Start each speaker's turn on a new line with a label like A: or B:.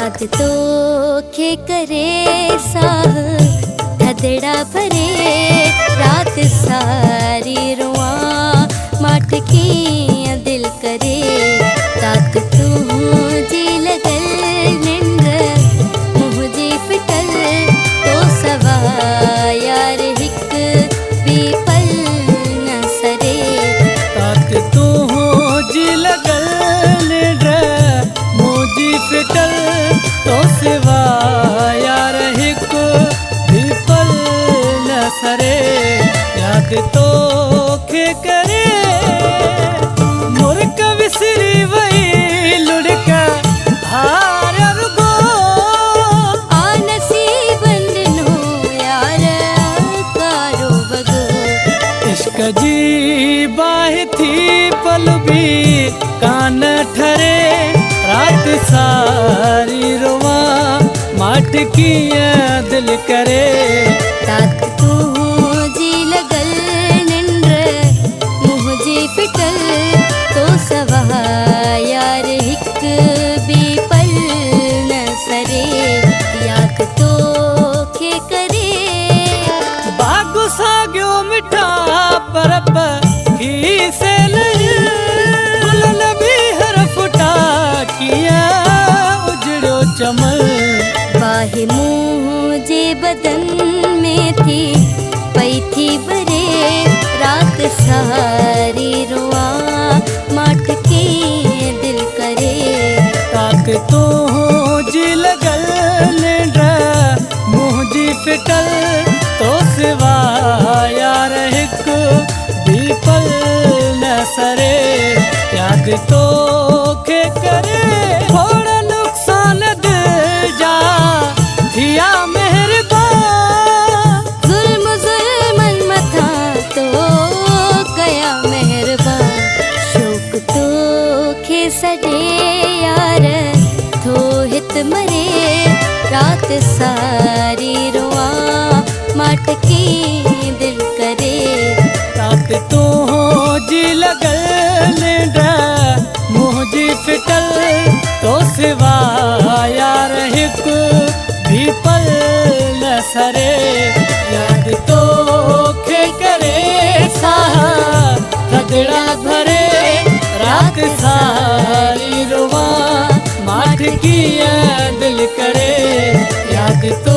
A: याद तो खे करे साह धदड़ा भरे रात सारी रुआ माठ की दिल करे ताक तू जी लगल निंद मुझे फिटल तो सवा यार हिक भी पल न सरे
B: ताक तू जी लगल निंद मुझे फिटल तो सिवा यार हिक भी पल न सरे याद तो खे करे मुर्क विसरी वही लुढ़का हार रुगो
A: नसीबंदनो यार कारो बगो
B: इश्क जी बाह थी पल भी कान ठरे रात सारी रुआ माट की दिल करे
A: ताक तू जी लगल निंद्र मुझे फिटल तो सवा यार हिक भी पल न सरे याद तो खे करे
B: बागु साग्यो मिठा परप ही से गुलन भी हर फुटा किया उजड़ो चमल
A: बाहे मुझे बदन में थी पई थी बरे रात सारी रुआ माठ के दिल करे
B: ताक तो जी लगल निंद्र मुझी फिटल तो सिवा यार हिक भी पल न सरे याद तो खे करे थोड़ा नुकसान दिल जा थिया मेहरबान
A: जुल्म जुल्मन मथा तो गया मेहरबान शौक तो खे सजे यार थो हित मरे रात सारी रुआ माट की दिल करे
B: ताक तू जी लगल निंद्र मुझी फिटल तो सिवा यार हिक भी पल न सरे याद तो खे करे साह धदड़ा भरे रात सारी रुआ माठ की दिल करे याद तो